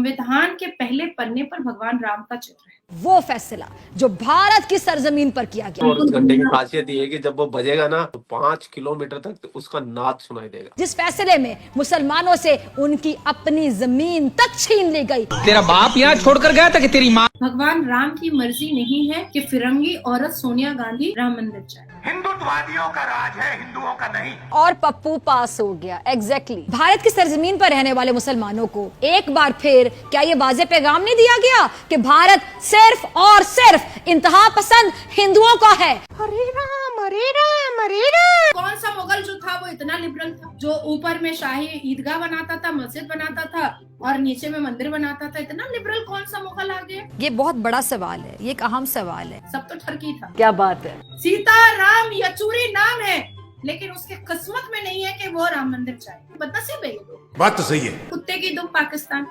संविधान के पहले पन्ने पर भगवान राम का चित्र है। वो फैसला जो भारत की सरजमीन पर किया गया, और उस घंटे की खासियत ये है कि जब वो बजेगा ना तो 5 किलोमीटर तक उसका नाद सुनाई देगा। जिस फैसले में मुसलमानों से उनकी अपनी जमीन तक छीन ली गई। तेरा बाप यहाँ छोड़कर गया था कि तेरी माँ। भगवान राम की मर्जी नहीं है कि फिरंगी औरत सोनिया गांधी राम मंदिर जाए। हिंदुत्ववादियों का राज है, हिंदुओं का नहीं। और पप्पू पास हो गया। एग्जैक्टली भारत की सरजमीन पर रहने वाले मुसलमानों को एक बार फिर क्या ये वाज़े पैगाम नहीं दिया गया कि भारत सिर्फ और सिर्फ इंतहा पसंद हिंदुओं का है। हरे राम हरे राम हरे राम। कौन सा मुगल जो था वो इतना लिबरल था, जो ऊपर में शाही ईदगाह बनाता था, मस्जिद बनाता था और नीचे में मंदिर बनाता था? इतना लिबरल कौन सा मुगल आ गया? ये बहुत बड़ा सवाल है, ये एक अहम सवाल है। सब तो ठरकी था। क्या बात है। सीता राम यचूरी नाम है, लेकिन उसके किस्मत में नहीं है कि वो राम मंदिर जाए। बदनसीब है ये लोग। बात तो सही है। कुत्ते की दुम पाकिस्तान।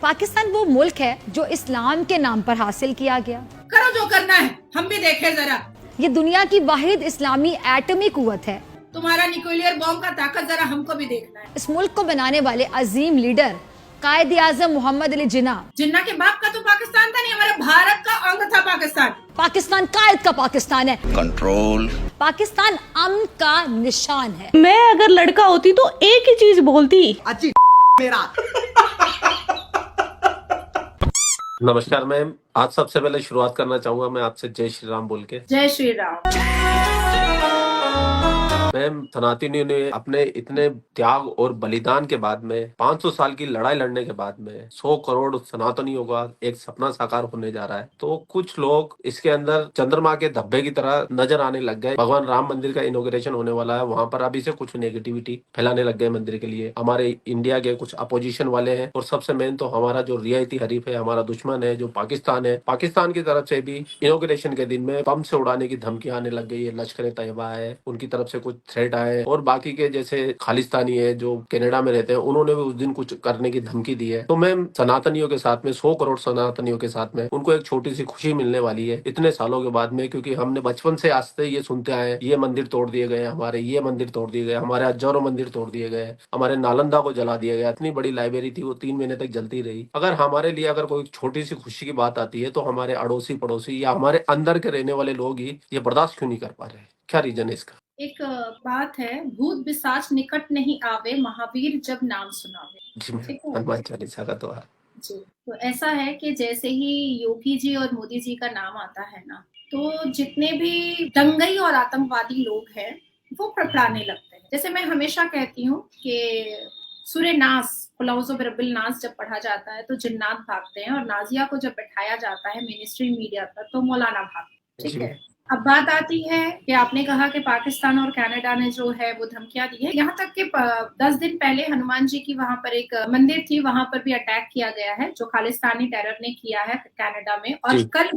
पाकिस्तान वो मुल्क है जो इस्लाम के नाम पर हासिल किया गया। करो जो करना है, हम भी देखें जरा। ये दुनिया की वाहिद इस्लामी एटमी कुव्वत है। तुम्हारा न्यूक्लियर बॉम्ब का ताकत जरा हमको भी देखना है। इस मुल्क को बनाने वाले अजीम लीडर कायद-ए-आज़म मोहम्मद अली जिन्ना के बाप का तो पाकिस्तान था नहीं, हमारे भारत का अंग था पाकिस्तान। पाकिस्तान कायद का पाकिस्तान है। कंट्रोल। पाकिस्तान अमन का निशान है। मैं अगर लड़का होती तो एक ही चीज बोलती, अच्छी मेरा। नमस्कार मैम, आज सबसे पहले शुरुआत करना चाहूंगा मैं आपसे जय श्री राम बोल के। जय श्री राम। मैम, सनातनियों ने अपने इतने त्याग और बलिदान के बाद में 500 साल की लड़ाई लड़ने के बाद में 100 करोड़ सनातनियों का एक सपना साकार होने जा रहा है। तो कुछ लोग इसके अंदर चंद्रमा के धब्बे की तरह नजर आने लग गए। भगवान राम मंदिर का इनॉग्रेशन होने वाला है, वहां पर अभी से कुछ नेगेटिविटी फैलाने लग गए मंदिर के लिए। हमारे इंडिया के कुछ अपोजिशन वाले हैं और सबसे मेन तो हमारा जो रियायती हरीफ है, हमारा दुश्मन है जो पाकिस्तान है, पाकिस्तान की तरफ से भी इनॉग्रेशन के दिन में बम से उड़ाने की धमकी आने लग गई है। लश्कर तैयबा है, उनकी तरफ से कुछ थ्रेट आए और बाकी के जैसे खालिस्तानी है जो कनाडा में रहते हैं, उन्होंने भी उस दिन कुछ करने की धमकी दी है। तो मैम, सनातनियों के साथ में 100 करोड़ सनातनियों के साथ में उनको एक छोटी सी खुशी मिलने वाली है इतने सालों के बाद में, क्योंकि हमने बचपन से आज से ये सुनते आए हैं, ये मंदिर तोड़ दिए गए, हमारे ये मंदिर तोड़ दिए गए, हमारे हजारों मंदिर तोड़ दिए गए, हमारे नालंदा को जला दिया गया। इतनी बड़ी लाइब्रेरी थी, वो 3 महीने तक जलती रही। अगर हमारे लिए अगर कोई छोटी सी खुशी की बात आती है तो हमारे अड़ोसी पड़ोसी या हमारे अंदर के रहने वाले लोग ही ये बर्दाश्त क्यों नहीं कर पा रहे? क्या रीजन है इसका? एक बात है, भूत पिशाच निकट नहीं आवे, महावीर जब नाम सुनावे। जी, हनुमान चालीसा का तो है जी। तो ऐसा है कि जैसे ही योगी जी और मोदी जी का नाम आता है ना, तो जितने भी दंगई और आतंकवादी लोग हैं वो फड़फड़ाने लगते हैं। जैसे मैं हमेशा कहती हूँ कि सूर्य नास, कुल औज़ु बिरब्बिल नास जब पढ़ा जाता है तो जिन्नात भागते हैं, और नाजिया को जब बैठाया जाता है मेन स्ट्रीम मीडिया पर तो मौलाना भागते हैं। ठीक है। अब बात आती है कि आपने कहा कि पाकिस्तान और कनाडा ने जो है वो धमकियां दी है। यहाँ तक कि 10 दिन पहले हनुमान जी की वहां पर एक मंदिर थी, वहां पर भी अटैक किया गया है जो खालिस्तानी टेरर ने किया है कनाडा में। और कल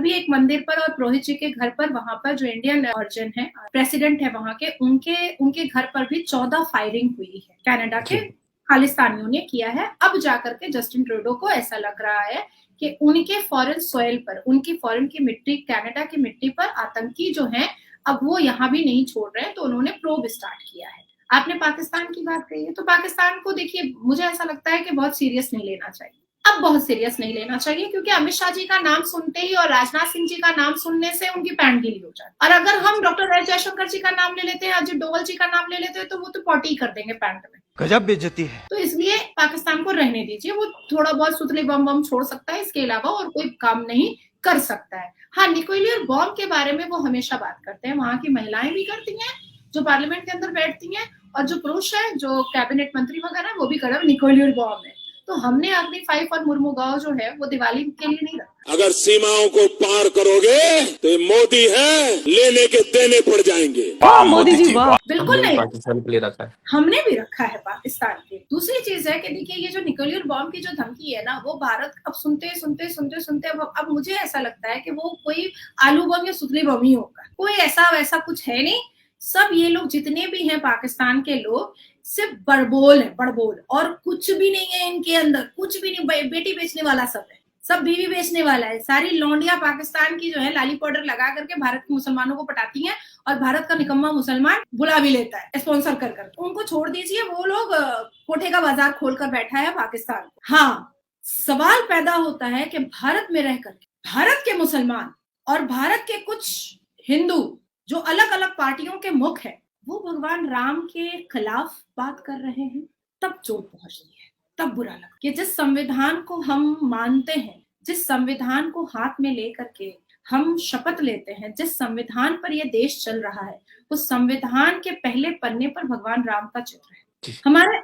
भी एक मंदिर पर और पुरोहित जी के घर पर, वहां पर जो इंडियन ओरिजिन है, प्रेसिडेंट है वहां के, उनके घर पर भी 14 फायरिंग हुई है, कनाडा के खालिस्तानियों ने किया है। अब जाकर के जस्टिन ट्रूडो को ऐसा लग रहा है कि उनके फॉरेन सॉइल पर, उनकी फॉरेन की मिट्टी, कनाडा की मिट्टी पर आतंकी जो हैं अब वो यहाँ भी नहीं छोड़ रहे हैं, तो उन्होंने प्रोब स्टार्ट किया है। आपने पाकिस्तान की बात कही है, तो पाकिस्तान को देखिए, मुझे ऐसा लगता है कि बहुत सीरियस नहीं लेना चाहिए। अब बहुत सीरियस नहीं लेना चाहिए, क्योंकि अमित शाह जी का नाम सुनते ही और राजनाथ सिंह जी का नाम सुनने से उनकी पैंट गीली हो जाती है। और अगर हम डॉक्टर एस जयशंकर जी का नाम ले लेते हैं, अजित डोवल जी का नाम ले लेते हैं, तो वो तो पॉटी कर देंगे पैंट में। गजब बेइज्जती है। तो इसलिए पाकिस्तान को रहने दीजिए, वो थोड़ा बहुत सुतली बम छोड़ सकता है, इसके अलावा और कोई काम नहीं कर सकता है। हाँ, न्यूक्लियर बॉम्ब के बारे में वो हमेशा बात करते हैं, वहां की महिलाएं भी करती हैं जो पार्लियामेंट के अंदर बैठती हैं, और जो पुरुष है, जो कैबिनेट मंत्री वगैरह, वो भी कर न्यूक्लियर बॉम्ब है। तो हमने अग्नि 5 और मुर्मुगांव जो है वो दिवाली के लिए नहीं रखा। अगर सीमाओं को पार करोगे तो ये मोदी है, लेने के देने पड़ जाएंगे। मोदी जी वाह। बिल्कुल नहीं, पाकिस्तान के लिए रखा है, हमने भी रखा है पाकिस्तान के। दूसरी चीज है कि देखिए, ये जो न्यूक्लियर बॉम्ब की जो धमकी है ना, वो भारत अब सुनते अब मुझे ऐसा लगता है कि वो कोई आलू बम या सुतली बम ही होगा, कोई ऐसा वैसा कुछ है नहीं। सब ये लोग जितने भी हैं पाकिस्तान के लोग सिर्फ बड़बोल है, बड़बोल, और कुछ भी नहीं है इनके अंदर, कुछ भी नहीं। बेटी बेचने वाला सब है, सब बीवी बेचने वाला है। सारी लौंडिया पाकिस्तान की जो है लाली पाउडर लगा करके भारत के मुसलमानों को पटाती हैं और भारत का निकम्मा मुसलमान बुला भी लेता है स्पॉन्सर कर कर। उनको छोड़ दीजिए, वो लोग कोठे का बाजार खोलकर बैठा है पाकिस्तान। हाँ, सवाल पैदा होता है कि भारत में रहकर भारत के मुसलमान और भारत के कुछ हिंदू जो अलग अलग पार्टियों के मुख है, वो भगवान राम के खिलाफ बात कर रहे हैं, तब चोट पहुंचती है, तब बुरा लगता कि जिस संविधान को हम मानते हैं, जिस संविधान को हाथ में लेकर के हम शपथ लेते हैं, जिस संविधान पर यह देश चल रहा है, उस संविधान के पहले पन्ने पर भगवान राम का चित्र है। हमारे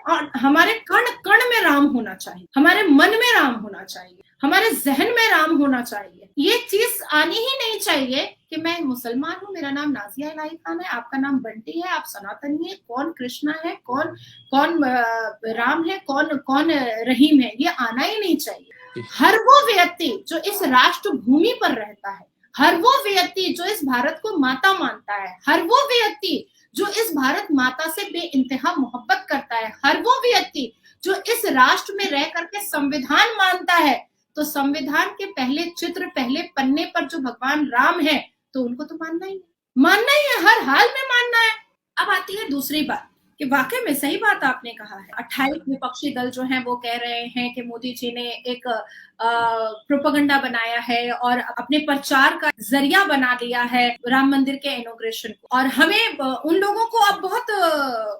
कण कण में राम होना चाहिए, हमारे मन में राम होना चाहिए, हमारे जहन में राम होना चाहिए। ये चीज आनी ही नहीं चाहिए कि मैं मुसलमान हूँ, मेरा नाम नाजिया इलाही खान है, आपका नाम बंटी है, आप सनातनी है, कौन कृष्णा है, कौन कौन राम है, कौन कौन रहीम है, ये आना ही नहीं चाहिए। हर वो व्यक्ति जो इस राष्ट्र भूमि पर रहता है, हर वो व्यक्ति जो इस भारत को माता मानता है, हर वो व्यक्ति जो इस भारत माता से बेइंतहा मोहब्बत करता है, हर वो व्यक्ति जो इस राष्ट्र में रह करके संविधान मानता है, तो संविधान के पहले चित्र, पहले पन्ने पर जो भगवान राम है, तो उनको तो मानना ही है, हर हाल में मानना है। अब आती है दूसरी बात कि वाकई में सही बात आपने कहा है। 28 विपक्षी दल जो हैं वो कह रहे हैं कि मोदी जी ने एक प्रोपेगेंडा बनाया है और अपने प्रचार का जरिया बना दिया है राम मंदिर के इनॉग्रेशन को, और हमें उन लोगों को अब बहुत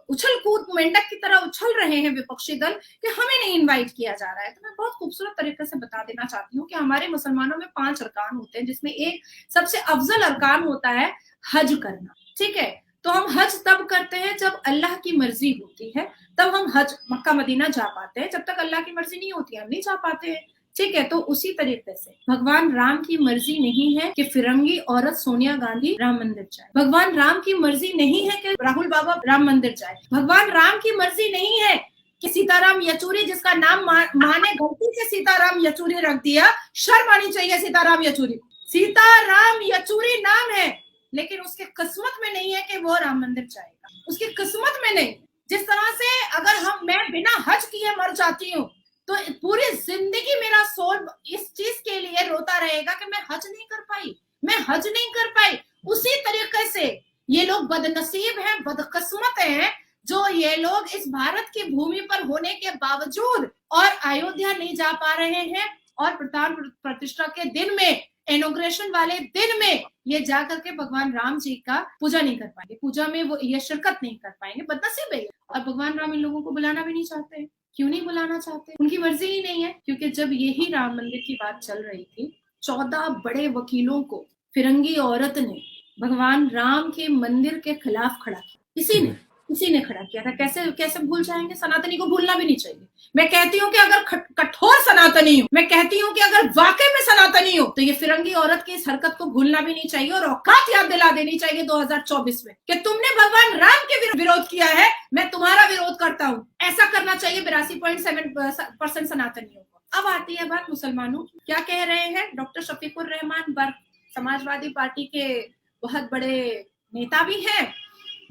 उछल कूद मेंढक की तरह उछल रहे हैं विपक्षी दल कि हमें नहीं इनवाइट किया जा रहा है। तो मैं बहुत खूबसूरत तरीके से बता देना चाहती हूँ कि हमारे मुसलमानों में 5 अरकान होते हैं, जिसमें एक सबसे अफजल अरकान होता है हज करना। ठीक है, तो हम हज तब करते हैं जब अल्लाह की मर्जी होती है, तब हम हज मक्का मदीना जा पाते हैं। जब तक अल्लाह की मर्जी नहीं होती हम नहीं जा पाते हैं। ठीक है, तो उसी तरीके से भगवान राम की मर्जी नहीं है कि फिरंगी औरत सोनिया गांधी राम मंदिर जाए, भगवान राम की मर्जी नहीं है कि राहुल बाबा राम मंदिर जाए, भगवान राम की मर्जी नहीं है कि सीताराम येचुरी, जिसका नाम माँ ने गलती से सीताराम येचुरी रख दिया, शर्म आनी चाहिए सीताराम येचुरी। सीताराम येचुरी नाम है, लेकिन उसके किस्मत में नहीं है कि वो राम मंदिर जाएगा, उसकी किस्मत में नहीं। जिस तरह से अगर मैं बिना हज किए मर जाती हूँ तो पूरी जिंदगी मेरा सोल इस चीज के लिए रोता रहेगा कि मैं हज नहीं कर पाई, मैं हज नहीं कर पाई। उसी तरीके से ये लोग बदनसीब हैं, बदकिस्मत हैं, जो ये लोग इस भारत की भूमि पर होने के बावजूद और अयोध्या नहीं जा पा रहे हैं, और प्राण प्रतिष्ठा के दिन में, इनॉग्रेशन वाले दिन में ये जाकर के भगवान राम जी का पूजा नहीं कर पाएंगे, पूजा में वो ये शिरकत नहीं कर पाएंगे। बदनसीब है। और भगवान राम इन लोगों को बुलाना भी नहीं चाहते। क्यों नहीं बुलाना चाहते? उनकी मर्जी ही नहीं है। क्योंकि जब यही राम मंदिर की बात चल रही थी, 14 बड़े वकीलों को फिरंगी औरत ने भगवान राम के मंदिर के खिलाफ खड़ा किया। इसी ने खड़ा किया था। कैसे भूल जाएंगे? सनातनी को भूलना भी नहीं चाहिए। मैं कहती हूँ कि अगर कठोर सनातनी हो, मैं कहती हूँ कि अगर वाकई में सनातनी हो, तो ये फिरंगी औरत की इस हरकत को भूलना भी नहीं चाहिए और औकात याद दिला देनी चाहिए 2024 में कि तुमने भगवान राम के विरोध किया है, मैं तुम्हारा विरोध करता हूँ। ऐसा करना चाहिए 82.7% सनातनियों को। अब आती है बात मुसलमानों की। क्या कह रहे हैं डॉक्टर शफीकुर रहमान बर्क, समाजवादी पार्टी के बहुत बड़े नेता भी हैं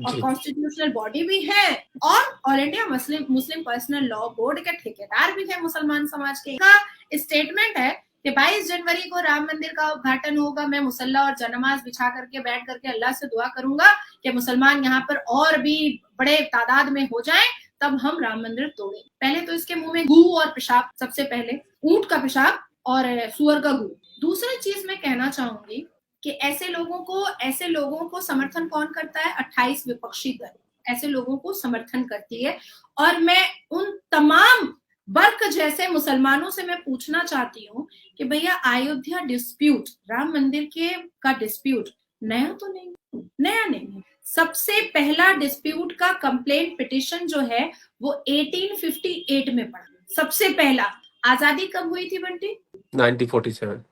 और कॉन्स्टिट्यूशनल बॉडी भी है, और all India Muslim personal law board के ठेकेदार भी है मुसलमान समाज के। का स्टेटमेंट है कि 22 जनवरी को राम मंदिर का उद्घाटन होगा। मैं मुसल्ला और जनमाज बिछा करके बैठ करके अल्लाह से दुआ करूंगा कि मुसलमान यहाँ पर और भी बड़े तादाद में हो जाएं, तब हम राम मंदिर तोड़ें। पहले तो इसके मुंह में गू और पेशाब, सबसे पहले ऊंट का पेशाब और सुअर का गू। दूसरी चीज मैं कहना चाहूंगी कि ऐसे लोगों को समर्थन कौन करता है? 28 विपक्षी दल ऐसे लोगों को समर्थन करती है। और मैं उन तमाम बर्क जैसे मुसलमानों से मैं पूछना चाहती हूँ कि भैया अयोध्या डिस्प्यूट, राम मंदिर का डिस्प्यूट नया तो नहीं, नया नहीं है। सबसे पहला डिस्प्यूट का कंप्लेंट पिटिशन जो है वो 1858 में पड़ा। सबसे पहला। आजादी कब हुई थी बंटी? 1947।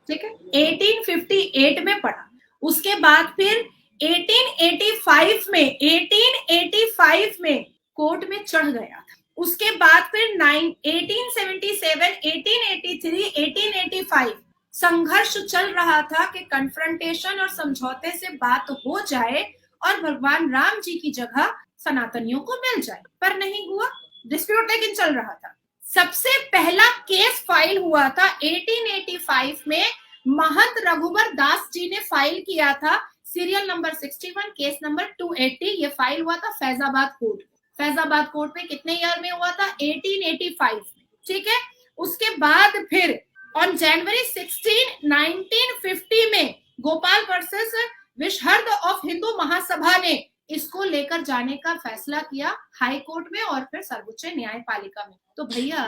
ठीक है, 1858 में पड़ा। उसके बाद फिर 1885 में कोर्ट में चढ़ गया था। उसके बाद फिर 1877, 1883, 1885 संघर्ष चल रहा था कि कन्फ्रंटेशन और समझौते से बात हो जाए और भगवान राम जी की जगह सनातनियों को मिल जाए, पर नहीं हुआ। डिस्प्यूट लेकिन चल रहा था। सबसे पहला केस फाइल हुआ था 1885 में, महंत रघुबर दास जी ने फाइल किया था, सीरियल नंबर 61, केस नंबर 280। ये फाइल हुआ था फैजाबाद कोर्ट। फैजाबाद कोर्ट में कितने ईयर में हुआ था? 1885 में, ठीक है। उसके बाद फिर ऑन जनवरी 16, 1950 में गोपाल वर्सेस विशहर्द ऑफ हिंदू महासभा ने इसको लेकर जाने का फैसला किया हाई कोर्ट में और फिर सर्वोच्च न्यायपालिका में। तो भैया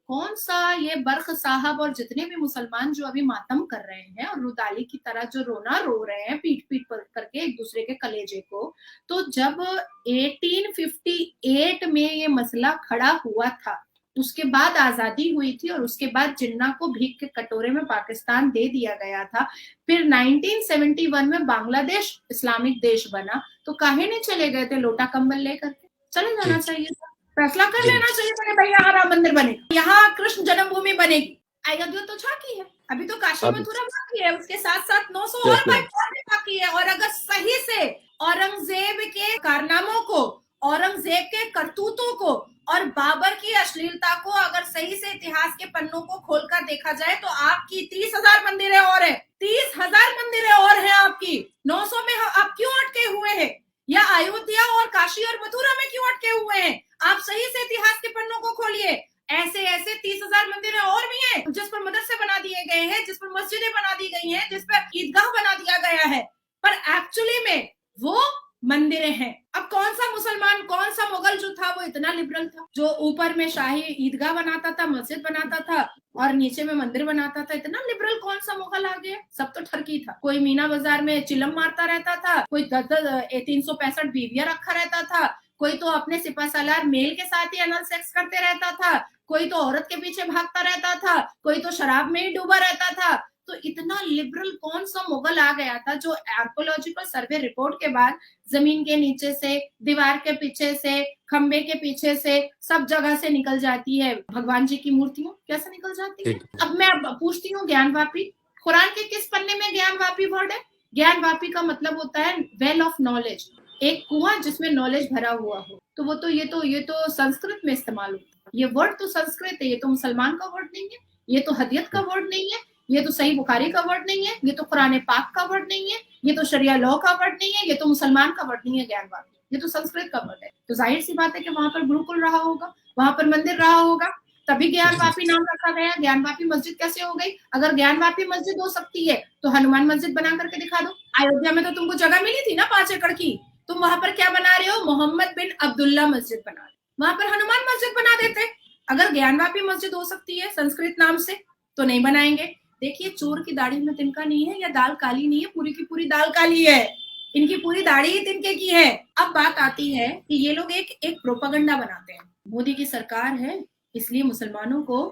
कौन सा ये बर्ख साहब और जितने भी मुसलमान जो अभी मातम कर रहे हैं और रुदाली की तरह जो रोना रो रहे हैं पीट पीट पर करके एक दूसरे के कलेजे को, तो जब 1858 में ये मसला खड़ा हुआ था, उसके बाद आजादी हुई थी और उसके बाद जिन्ना को भीख के कटोरे में पाकिस्तान दे दिया गया था। फिर 1971 में बांग्लादेश इस्लामिक देश बना, तो काहे नहीं चले गए थे लोटा कंबल लेकर के? चले जाना चाहिए था, फैसला कर लेना चाहिए था कि भाई यहाँ राम मंदिर बनेगा, यहाँ कृष्ण जन्मभूमि बनेगी। अयोध्या तो झांकी है, अभी तो काशी मथुरा बाकी है, उसके साथ साथ 900 और बाकी है। और अगर सही से औरंगजेब के कारनामों को, औरंगजेब के करतूतों को और बाबर की अश्लीलता को अगर सही से इतिहास के पन्नों को खोलकर देखा जाए तो आपकी 30,000 मंदिरें और है, 30,000 मंदिरें और हैं आपकी। 900 में आप क्यों अटके हुए हैं? या अयोध्या और काशी और मथुरा में क्यों अटके हुए हैं? आप सही से इतिहास के पन्नों को खोलिए। ऐसे ऐसे 30,000 मंदिरें और भी हैं जिस पर मदरसे बना दिए गए हैं, जिस पर मस्जिदें बना दी गई हैं, जिस पर ईदगाह बना दिया गया है, पर एक्चुअली में वो मंदिरें हैं। अब कौन सा मुसलमान, कौन सा मुगल जो था वो इतना लिबरल था, जो ऊपर में शाही ईदगाह बनाता था, मस्जिद बनाता था और नीचे में मंदिर बनाता था? इतना लिबरल कौन सा मुगल आ गया? सब तो ठरकी था। कोई मीना बाजार में चिलम मारता रहता था, कोई 365 बीवियां रखा रहता था, कोई तो अपने सिपा सालार मेल के साथ ही अनल सेक्स करते रहता था, कोई तो औरत के पीछे भागता रहता था, कोई तो शराब में ही डूबा रहता था। तो इतना लिबरल कौन सा मुगल आ गया था जो आर्कोलॉजिकल सर्वे रिपोर्ट के बाद जमीन के नीचे से, दीवार के पीछे से, खंबे के पीछे से, सब जगह से निकल जाती है भगवान जी की मूर्तियों? कैसे निकल जाती है? अब मैं पूछती हूँ, ज्ञानवापी, कुरान के किस पन्ने में ज्ञानवापी वर्ड है? ज्ञानवापी का मतलब होता है वेल ऑफ नॉलेज, एक कुआं जिसमें नॉलेज भरा हुआ हो। तो वो तो ये तो संस्कृत में इस्तेमाल होता है। ये वर्ड तो संस्कृत है, ये तो मुसलमान का वर्ड नहीं है, ये तो हदियत का वर्ड नहीं है, ये तो सही बुखारी का वर्ड नहीं है, ये तो कुरान पाक का वर्ड नहीं है, ये तो शरिया लॉ का वर्ड नहीं है, ये तो मुसलमान का वर्ड नहीं है ज्ञानवापी, ये तो संस्कृत का वर्ड है। तो जाहिर सी बात है कि वहां पर गुरुकुल रहा होगा, वहां पर मंदिर रहा होगा, तभी ज्ञानवापी नाम रखा गया। ज्ञानवापी मस्जिद कैसे हो गई? अगर ज्ञानवापी मस्जिद हो सकती है तो हनुमान मस्जिद बना करके दिखा दो। अयोध्या में तो तुमको जगह मिली थी ना 5 एकड़ की, तुम वहां पर क्या बना रहे हो? मोहम्मद बिन अब्दुल्ला मस्जिद बना रहे हो, वहां पर हनुमान मस्जिद बना देते। अगर ज्ञानवापी मस्जिद हो सकती है संस्कृत नाम से तो नहीं बनाएंगे। देखिए, चोर की दाढ़ी में तिनका नहीं है या दाल काली नहीं है, पूरी की पूरी दाल काली है, इनकी पूरी दाढ़ी ही तिनके की है। अब बात आती है कि ये लोग एक प्रोपेगेंडा बनाते हैं, मोदी की सरकार है इसलिए मुसलमानों को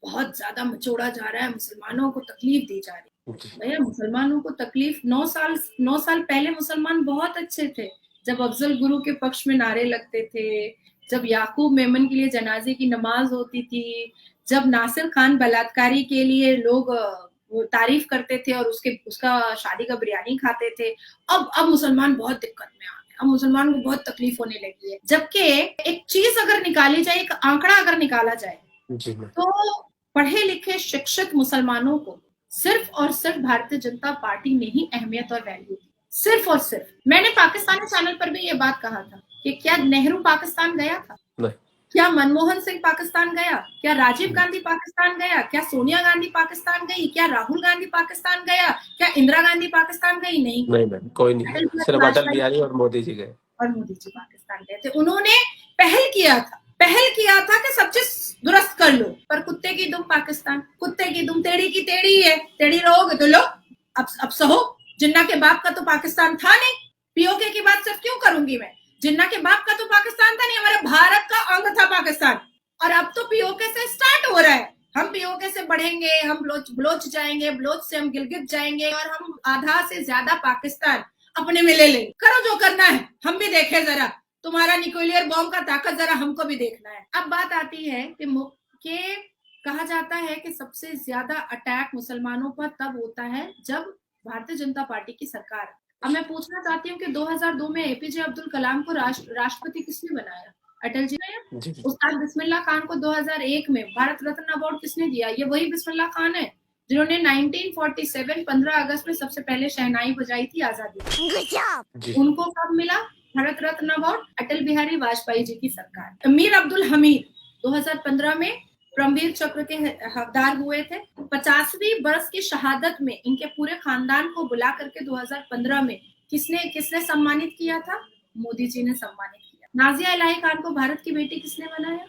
बहुत ज्यादा मचोड़ा जा रहा है, मुसलमानों को तकलीफ दी जा रही है। भैया मुसलमानों को तकलीफ 9 साल पहले मुसलमान बहुत अच्छे थे, जब अफजल गुरु के पक्ष में नारे लगते थे, जब याकूब मेमन के लिए जनाजे की नमाज होती थी, जब नासिर खान बलात्कारी के लिए लोग वो तारीफ करते थे और उसका शादी का बिरयानी खाते थे। अब मुसलमान बहुत दिक्कत में आ गए, अब मुसलमान को बहुत तकलीफ होने लगी है। जबकि एक चीज अगर निकाली जाए, एक आंकड़ा अगर निकाला जाए, तो पढ़े लिखे शिक्षित मुसलमानों को सिर्फ और सिर्फ भारतीय जनता पार्टी ने ही अहमियत और वैल्यू दी, सिर्फ और सिर्फ। मैंने पाकिस्तानी चैनल पर भी ये बात कहा था कि क्या नेहरू पाकिस्तान गया था? नहीं। क्या मनमोहन सिंह पाकिस्तान गया? क्या राजीव गांधी पाकिस्तान गया? क्या सोनिया गांधी पाकिस्तान गई? क्या राहुल गांधी पाकिस्तान गया? क्या इंदिरा गांधी पाकिस्तान गई? नहीं, कोई नहीं, सिर्फ अटल बिहारी और मोदी जी गए। और मोदी जी पाकिस्तान गए थे। उन्होंने पहल किया था कि सब चीज दुरुस्त कर लो, पर कुत्ते की दुम पाकिस्तान, कुत्ते की दुम टेढ़ी की टेढ़ी है, टेढ़ी रहोगे तो लो। अब सहो, जिन्ना के बाप का तो पाकिस्तान था नहीं। पीओके की बात सिर्फ क्यों करूंगी मैं? जिन्ना के बाप का तो पाकिस्तान था नहीं, हमारे भारत का अंग था पाकिस्तान। और अब तो पीओके से स्टार्ट हो रहा है, हम पीओके से बढ़ेंगे, हम बलोच जाएंगे, बलोच से हम गिलगित जाएंगे और हम आधा से ज्यादा पाकिस्तान अपने में ले लेंगे। करो जो करना है, हम भी देखें जरा तुम्हारा न्यूक्लियर बॉम्ब का ताकत, जरा हमको भी देखना है। अब बात आती है कि कहा जाता है कि सबसे ज्यादा अटैक मुसलमानों पर तब होता है जब भारतीय जनता पार्टी की सरकार। अब मैं पूछना चाहती हूँ कि 2002 में एपीजे अब्दुल कलाम को राष्ट्रपति किसने बनाया? अटल जी जी जी उस्ताद बिस्मिल्लाह खान को 2001 में भारत रत्न अवार्ड किसने दिया? ये वही बिस्मिल्लाह खान है जिन्होंने 1947 15 अगस्त में सबसे पहले शहनाई बजाई थी आजादी। जी उनको कब मिला भारत रत्न अवार्ड? अटल बिहारी वाजपेयी जी की सरकार। अमीर अब्दुल हमीद 2015 में परमवीर चक्र के हकदार हुए थे। 50वीं बरस की शहादत में इनके पूरे खानदान को बुला करके 2015 में किसने सम्मानित किया था? मोदी जी ने सम्मानित किया। नाजिया इलाही खान को भारत की बेटी किसने बनाया?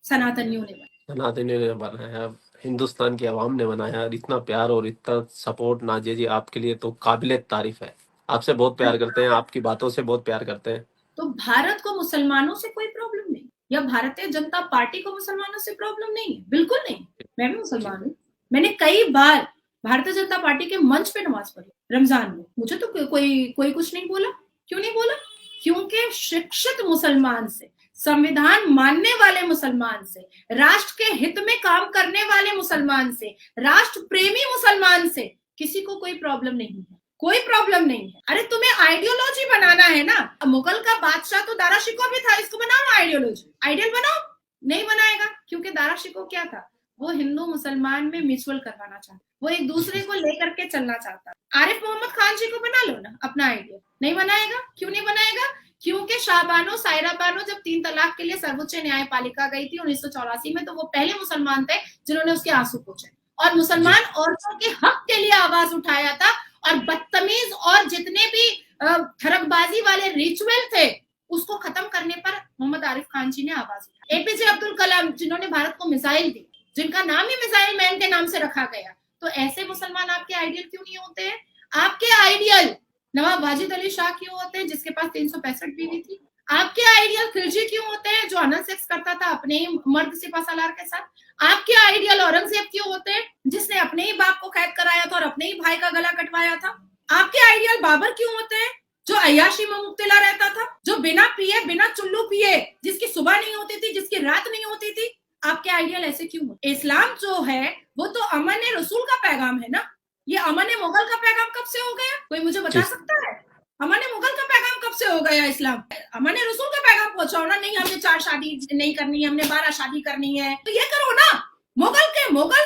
सनातनियों ने बनाया। सनातनियों ने बनाया, हिंदुस्तान की आवाम ने बनाया। और इतना प्यार और इतना सपोर्ट नाजिया जी आपके लिए तो काबिले तारीफ है। आपसे बहुत प्यार करते हैं, आपकी बातों से बहुत प्यार करते हैं। तो भारत को मुसलमानों से कोई प्रॉब्लम नहीं, या भारतीय जनता पार्टी को मुसलमानों से प्रॉब्लम नहीं है, बिल्कुल नहीं। मैं भी मुसलमान हूँ, मैंने कई बार भारतीय जनता पार्टी के मंच पे नमाज पढ़ी रमजान में, मुझे तो कोई कुछ नहीं बोला। क्यों नहीं बोला? क्योंकि शिक्षित मुसलमान से, संविधान मानने वाले मुसलमान से, राष्ट्र के हित में काम करने वाले मुसलमान से, राष्ट्र प्रेमी मुसलमान से किसी को कोई प्रॉब्लम नहीं है, कोई प्रॉब्लम नहीं है। अरे तुम्हें आइडियोलॉजी बनाना है ना, मुगल का बादशाह तो दारा शिकोह भी था, इसको बनाओ ना आइडियोलॉजी, आइडियल बनाओ। नहीं बनाएगा, क्योंकि दारा शिकोह क्या था? वो हिंदू मुसलमान में म्यूचुअल करवाना चाहता, वो एक दूसरे को लेकर के चलना चाहता। आरिफ मोहम्मद खान जी को बना लो ना अपना आइडिया। नहीं बनाएगा। क्यों नहीं बनाएगा? क्योंकि शाहबानो सायरा बानो जब 3 तलाक के लिए सर्वोच्च न्यायपालिका गई थी 1984 में, तो वो पहले मुसलमान थे जिन्होंने उसके आंसू पोंछे और मुसलमान औरतों के हक के लिए आवाज उठाया था। और बदतमीज और जितने भी ठरकबाजी वाले रिचुअल थे उसको खत्म करने पर मोहम्मद आरिफ खान जी ने आवाज उठाई। एपीजे अब्दुल कलाम जिन्होंने भारत को मिसाइल दी, जिनका नाम ही मिसाइल मैन के नाम से रखा गया, तो ऐसे मुसलमान आपके आइडियल क्यों नहीं होते हैं? आपके आइडियल नवाब वाजिद अली शाह क्यों होते हैं जिसके पास 365 बीवी थी? आपके आइडियल खिलजी क्यों होते हैं जो अनल सेक्स करता था अपने ही मर्द सिपहसालार के साथ? आपके आइडियल औरंगजेब क्यों होते हैं जिसने अपने ही बाप को कैद कराया था और अपने ही भाई का गला कटवाया था? आपके आइडियल बाबर क्यों होते हैं जो अय्याशी में मुब्तला रहता था, जो बिना पिए बिना चुल्लू पिए, जिसकी सुबह नहीं होती थी, जिसकी रात नहीं होती थी? आपके आइडियल ऐसे क्यों होते? इस्लाम जो है वो तो अमन रसूल का पैगाम है ना, ये अमन मुगल का पैगाम कब से हो गया? कोई मुझे बता सकता है? अमन मुगल का पैगाम कब से हो गया इस्लाम? अमन रसूल का पैगाम पहुंचाओ ना। नहीं हमने 4 शादी नहीं करनी है, हमने 12 शादी करनी है, तो ये करो ना। मुगल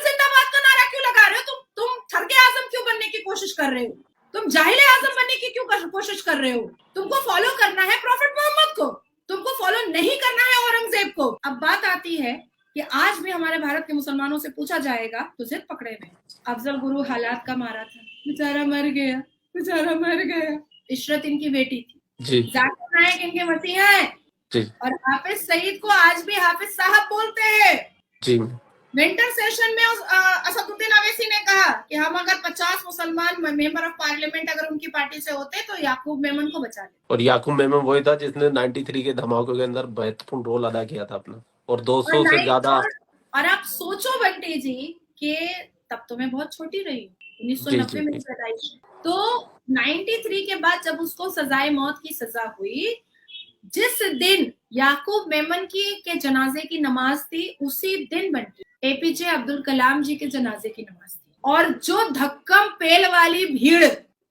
जिंदाबाद का नारा क्यों लगा रहे हो? तुम थरके आजम क्यों बनने की कोशिश कर रहे हो? तुम जाहिल आजम बनने की क्यों कोशिश कर रहे हो? तुमको फॉलो करना है प्रॉफिट मोहम्मद को, तुमको फॉलो नहीं करना है औरंगजेब को। अब बात आती है कि आज भी हमारे भारत के मुसलमानों से पूछा जाएगा तो जिद पकड़े हुए। अफजल गुरु हालात का मारा था, बेचारा मर गया। इशरत इनकी बेटी थी, जाकिर नायक इनके मसीहा हैं, और हाफिज सईद को आज भी हाफिज साहब बोलते हैं जी। विंटर सेशन में असदुद्दीन अवैसी ने कहा कि हम अगर 50 मुसलमान मेंबर ऑफ पार्लियामेंट अगर उनकी पार्टी से होते तो याकूब मेमन को बचा ले। और याकूब मेमन वही था जिसने 93 के धमाकों के अंदर महत्वपूर्ण रोल अदा किया था अपना, और 200 से ज्यादा। और आप सोचो बंटी जी कि तब तो मैं बहुत छोटी रही हूँ, 1990 में पैदाइश, तो 93 के बाद जब उसको सजाए मौत की सजा हुई, जिस दिन याकूब मेमन के जनाजे की नमाज थी, उसी दिन बंटी एपीजे अब्दुल कलाम जी के जनाजे की नमाज थी। और जो धक्कम पेल वाली भीड़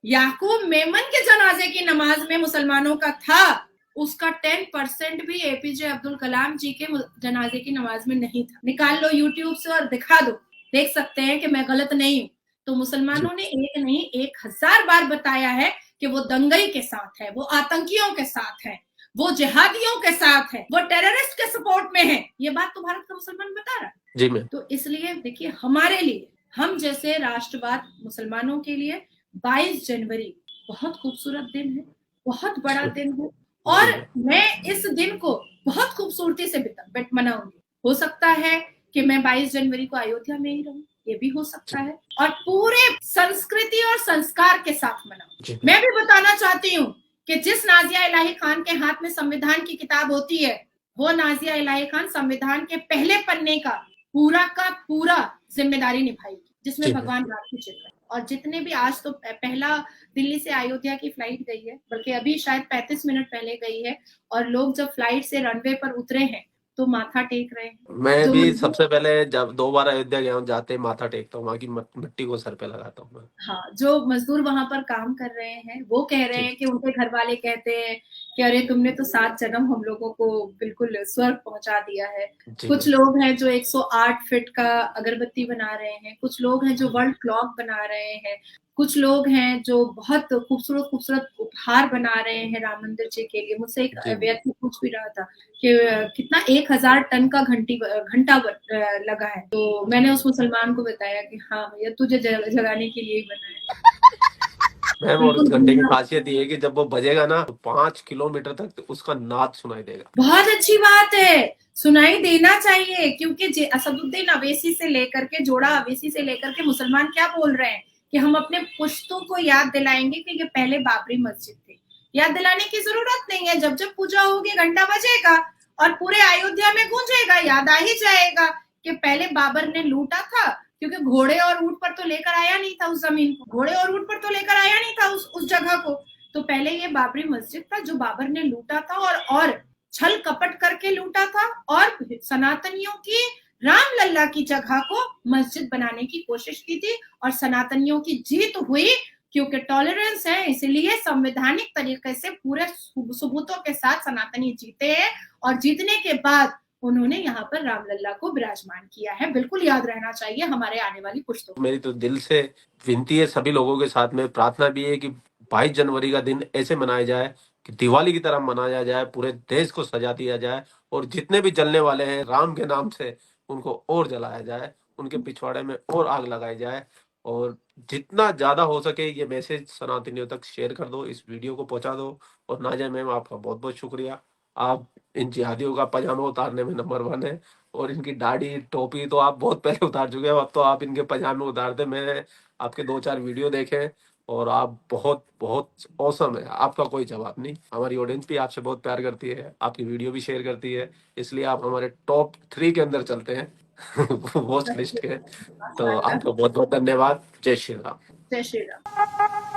याकूब मेमन के जनाजे की नमाज में मुसलमानों का था, उसका 10% भी एपीजे अब्दुल कलाम जी के जनाजे की नमाज में नहीं था। निकाल लो यूट्यूब से और दिखा दो, देख सकते हैं कि मैं गलत नहीं हूँ। तो मुसलमानों ने एक नहीं 1000 बार बताया है कि वो दंगई के साथ है, वो आतंकियों के साथ है, वो जिहादियों के साथ है, वो टेररिस्ट के सपोर्ट में है। ये बात तो भारत का मुसलमान बता रहा है जी मैं। तो इसलिए देखिए, हमारे लिए, हम जैसे राष्ट्रवाद मुसलमानों के लिए 22 जनवरी बहुत खूबसूरत दिन है, बहुत बड़ा दिन है, और मैं इस दिन को बहुत खूबसूरती से मनाऊंगी। हो सकता है कि मैं 22 जनवरी को अयोध्या में ही रहूं, ये भी हो सकता है, और पूरे संस्कृति और संस्कार के साथ मनाऊं। मैं भी बताना चाहती हूँ कि जिस नाजिया इलाही खान के हाथ में संविधान की किताब होती है, वो नाजिया इलाही खान संविधान के पहले पन्ने का पूरा जिम्मेदारी निभाएगी, जिसमें भगवान राम की चित्र है। और जितने भी, आज तो पहला दिल्ली से अयोध्या की फ्लाइट गई है, बल्कि अभी शायद 35 मिनट पहले गई है, और लोग जब फ्लाइट से रनवे पर उतरे हैं तो माथा टेक रहे हैं। मैं भी सबसे पहले जब 2 बार अयोध्या गया हूँ, जाते माथा टेकता हूँ, वहाँ की मिट्टी को सर पे लगाता हूँ। हाँ, जो मजदूर वहां पर काम कर रहे हैं वो कह रहे हैं कि उनके घर वाले कहते हैं कि अरे तुमने तो 7 जन्म हम लोगों को बिल्कुल स्वर्ग पहुंचा दिया है। जी कुछ लोग हैं जो 108 फीट का अगरबत्ती बना रहे हैं, कुछ लोग हैं जो वर्ल्ड क्लॉक बना रहे हैं, कुछ लोग हैं जो बहुत खूबसूरत खूबसूरत उपहार बना रहे हैं राम मंदिर जी के लिए। मुझसे एक जी व्यक्ति पूछ भी रहा था कि कितना 1000 टन का घंटा लगा है। तो मैंने उस मुसलमान को बताया कि हाँ भैया, तुझे जगाने के लिए ही बना है। मैम, और बिल्कुल उस घंटे की दुनिया खासियत ये है कि जब वो बजेगा ना तो 5 किलोमीटर तक उसका नाद सुनाई देगा। बहुत अच्छी बात है, सुनाई देना चाहिए, क्योंकि असदुद्दीन अवैसी से लेकर के, जोड़ा अवैसी से लेकर के मुसलमान क्या बोल रहे हैं कि हम अपने पुश्तों को याद दिलाएंगे कि ये पहले बाबरी मस्जिद थी। याद दिलाने की जरूरत नहीं है, जब जब पूजा होगी घंटा बजेगा और पूरे अयोध्या में गूंजेगा, याद आ ही जाएगा कि पहले बाबर ने लूटा था, क्योंकि घोड़े और ऊंट पर तो लेकर आया नहीं था उस जमीन को, घोड़े और ऊंट पर तो लेकर आया नहीं था उस जगह को। तो पहले ये बाबरी मस्जिद था जो बाबर ने लूटा था, और छल कपट करके लूटा था, और सनातनियों की रामलला की जगह को मस्जिद बनाने की कोशिश की थी, और सनातनियों की जीत हुई, क्योंकि टॉलरेंस है, इसलिए संवैधानिक तरीके से पूरे सबूतों के साथ सनातनी जीते हैं, और जीतने के बाद उन्होंने यहाँ पर रामलला को विराजमान किया है। बिल्कुल याद रहना चाहिए हमारे आने वाली पुश्तों को। मेरी तो दिल से विनती है सभी लोगों के साथ में, प्रार्थना भी है कि 22 जनवरी का दिन ऐसे मनाया जाए कि दिवाली की तरह मनाया जाए, पूरे देश को सजा दिया जाए, और जितने भी जलने वाले हैं राम के नाम से उनको और जलाया जाए, उनके पिछवाड़े में और आग लगाई जाए। और जितना ज्यादा हो सके ये मैसेज सनातनियों तक शेयर कर दो, इस वीडियो को पहुंचा दो। और नाज़िया मैम, आपका बहुत बहुत शुक्रिया। आप इन जिहादियों का पजामा उतारने में नंबर 1 है, और इनकी दाढ़ी टोपी तो आप बहुत पहले उतार चुके हो, अब तो आप इनके पजामे उतारते। मैंने आपके 2-4 वीडियो देखे और आप बहुत बहुत औसम है, आपका कोई जवाब नहीं। हमारी ऑडियंस भी आपसे बहुत प्यार करती है, आपकी वीडियो भी शेयर करती है, इसलिए आप हमारे टॉप 3 के अंदर चलते हैं वॉच लिस्ट के। तो आपका बहुत बहुत धन्यवाद। जय श्री राम। जय श्री राम।